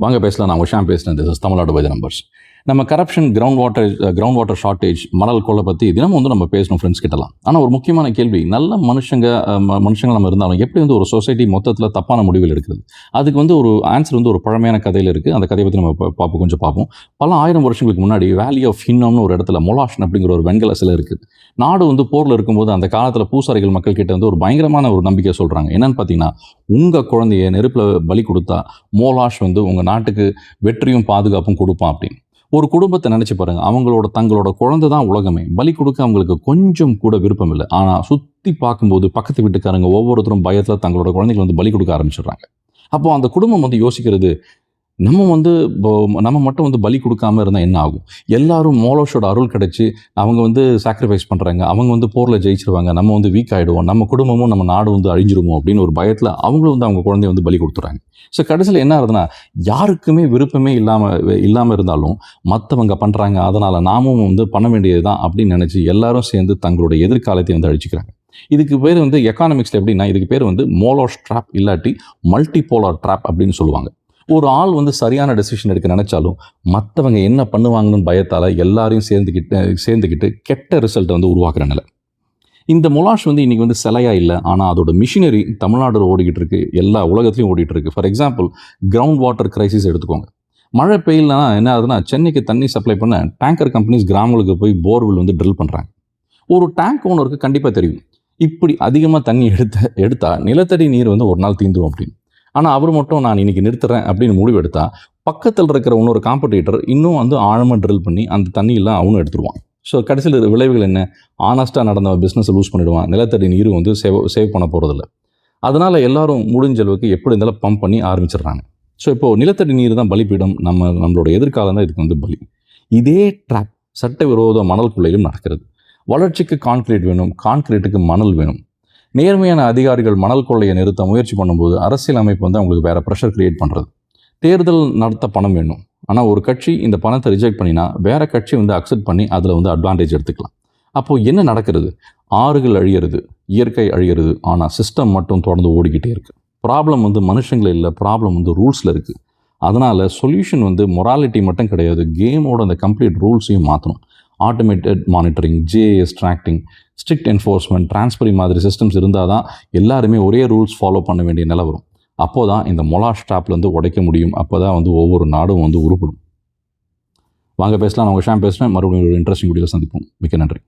வாங்க பேசலாம். நான் ஷாம் பேசுகிறேன். This is Tamil Nadu by the numbers. நம்ம கரப்ஷன், கிரவுண்ட் வாட்டர் ஷார்ட்டேஜ், மணல் கொள்ளை பற்றி தினமும் வந்து நம்ம பேசணும் ஃப்ரெண்ட்ஸ் கிட்டலாம். ஆனால் ஒரு முக்கியமான கேள்வி, நல்ல மனுஷங்க நம்ம இருந்தாலும் எப்படி வந்து ஒரு சொசைட்டி மொத்தத்தில் தப்பான முடிவில் எடுக்கிறது? அதுக்கு வந்து ஒரு ஆன்சர் வந்து ஒரு பழமையான கதையில் இருக்குது. அந்த கதையை பற்றி நம்ம கொஞ்சம் பார்ப்போம். பல ஆயிரம் வருஷங்களுக்கு முன்னாடி வேலி ஆஃப் ஹின்னம்னு ஒரு இடத்துல மொலாஷன் அப்படிங்கிற ஒரு வெண்கல சிலை இருக்குது. நாடு வந்து போரில் இருக்கும்போது அந்த காலத்தில் பூசாரிகள் மக்கள் கிட்ட வந்து ஒரு பயங்கரமான ஒரு நம்பிக்கை சொல்கிறாங்க. என்னன்னு பார்த்தீங்கன்னா, உங்கள் குழந்தைய நெருப்பில் பலி கொடுத்தா மோலாஷ் வந்து உங்கள் நாட்டுக்கு வெற்றியும் பாதுகாப்பும் கொடுப்பான் அப்படின்னு. ஒரு குடும்பத்தை நினைச்சு பாருங்க, தங்களோட குழந்தை தான் உலகமே. பலி கொடுக்க அவங்களுக்கு கொஞ்சம் கூட விருப்பம் இல்லை. ஆனால் சுற்றி பார்க்கும்போது பக்கத்து வீட்டுக்காரங்க ஒவ்வொருத்தரும் பயத்தில் தங்களோட குழந்தைகளை வந்து பலி கொடுக்க ஆரம்பிச்சிடுறாங்க. அப்போ அந்த குடும்பம் வந்து யோசிக்கிறது, நம்ம மட்டும் வந்து பலி கொடுக்காம இருந்தால் என்ன ஆகும்? எல்லாரும் மோலோஷோட அருள் கிடைச்சி அவங்க வந்து சாக்ரிஃபைஸ் பண்ணுறாங்க, அவங்க வந்து போரில் ஜெயிச்சிருவாங்க, நம்ம வந்து வீக் ஆகிடுவோம், நம்ம குடும்பமும் நம்ம நாடு வந்து அழிஞ்சிருவோம் அப்படின்னு ஒரு பயத்தில் அவங்களும் வந்து அவங்க குழந்தைய வந்து பலி கொடுத்துறாங்க. ஸோ கடைசியில் என்ன ஆகுதுன்னா, யாருக்குமே விருப்பமே இல்லாமல் இருந்தாலும் மற்றவங்க பண்ணுறாங்க, அதனால் நாமும் வந்து பண்ண வேண்டியது தான் அப்படின்னு நினச்சி எல்லாரும் சேர்ந்து தங்களுடைய எதிர்காலத்தை வந்து அழிச்சிக்கிறாங்க. இதுக்கு பேர் வந்து எக்கானமிக்ஸில் எப்படின்னா, இதுக்கு பேர் வந்து மோலோஷ் ட்ராப் இல்லாட்டி மல்டிபோலார் ட்ராப் அப்படின்னு சொல்லுவாங்க. ஒரு ஆள் வந்து சரியான டெசிஷன் எடுக்க நினைச்சாலும் மற்றவங்க என்ன பண்ணுவாங்கன்னு பயத்தால் எல்லாரையும் சேர்ந்துக்கிட்டு கெட்ட ரிசல்ட்டை வந்து உருவாக்குற நிலை. இந்த மொலாஷ் வந்து இன்றைக்கி வந்து சிலையா இல்லை, ஆனால் அதோட மிஷினரி தமிழ்நாடு ஓடிக்கிட்டு இருக்கு, எல்லா உலகத்துலையும் ஓடிட்டு இருக்கு. For example, ground water crisis எடுத்துக்கோங்க. மழை பெய்யலனா என்ன ஆகுதுன்னா, சென்னைக்கு தண்ணி சப்ளை பண்ண டேங்கர் கம்பெனிஸ் கிராமங்களுக்கு போய் போர்வெல் வந்து ட்ரில் பண்ணுறாங்க. ஒரு டேங்க் ஓனருக்கு கண்டிப்பாக தெரியும், இப்படி அதிகமாக தண்ணி எடுத்தால் நிலத்தடி நீர் வந்து ஒரு நாள் தீந்துடும் அப்படின்னு. ஆனால் அவர் மட்டும் நான் இன்றைக்கி நிறுத்துறேன் அப்படின்னு முடிவு எடுத்தால் பக்கத்தில் இருக்கிற இன்னொரு காம்படிட்டர் இன்னும் வந்து ஆழமாக ட்ரில் பண்ணி அந்த தண்ணியெல்லாம் அவனும் எடுத்துருவான். ஸோ கடைசியில் விளைவுகள் என்ன? ஆனஸ்ட்டாக நடந்த பிஸ்னஸை லூஸ் பண்ணிவிடுவான், நிலத்தடி நீர் வந்து சேவ் பண்ண போகிறதில்ல. அதனால் எல்லாரும் முடிஞ்ச அளவுக்கு எப்படி இருந்தாலும் பம்ப் பண்ணி ஆரம்பிச்சிடுறாங்க. ஸோ இப்போது நிலத்தடி நீர் தான் பலிப்பீடம், நம்மளோட எதிர்காலம் தான் இதுக்கு வந்து பலி. இதே ட்ராப் சட்டவிரோத மணல் கொள்ளையிலும் நடக்கிறது. வளர்ச்சிக்கு கான்கிரீட் வேணும், கான்கிரீட்டுக்கு மணல் வேணும். நேர்மையான அதிகாரிகள் மணல் கொள்ளையை நிறுத்த முயற்சி பண்ணும்போது அரசியல் அமைப்பு வந்து அவங்களுக்கு வேறு ப்ரெஷர் கிரியேட் பண்ணுறது. தேர்தல் நடத்த பணம் வேணும், ஆனால் ஒரு கட்சி இந்த பணத்தை ரிஜெக்ட் பண்ணினா வேறு கட்சி வந்து அக்செப்ட் பண்ணி அதில் வந்து அட்வான்டேஜ் எடுத்துக்கலாம். அப்போது என்ன நடக்கிறது? ஆறுகள் அழியிறது, இயற்கை அழியிறது, ஆனால் சிஸ்டம் மட்டும் தொடர்ந்து ஓடிக்கிட்டே இருக்குது. ப்ராப்ளம் வந்து மனுஷங்களே இல்லை, ப்ராப்ளம் வந்து ரூல்ஸில் இருக்குது. அதனால் சொல்யூஷன் வந்து மொராலிட்டி மட்டும் கிடையாது, கேமோட அந்த கம்ப்ளீட் ரூல்ஸையும் மாற்றணும். Automated monitoring, GAS tracking, strict enforcement, transparency மாதிரி சிஸ்டம்ஸ் இருந்தால் தான் எல்லாருமே ஒரே ரூல்ஸ் ஃபாலோ பண்ண வேண்டிய நிலை வரும். அப்போ தான் இந்த மொலாஷ் ட்ராப்லேருந்து உடைக்க முடியும். அப்போ தான் வந்து ஒவ்வொரு நாடும் வந்து உருப்படும். வாங்க பேசலாம். நான் ஷாம் பேசுகிறேன். மறுபடியும் ஒரு இன்ட்ரெஸ்டிங் வீடியோவில் சந்திப்போம். மிக்க நன்றி.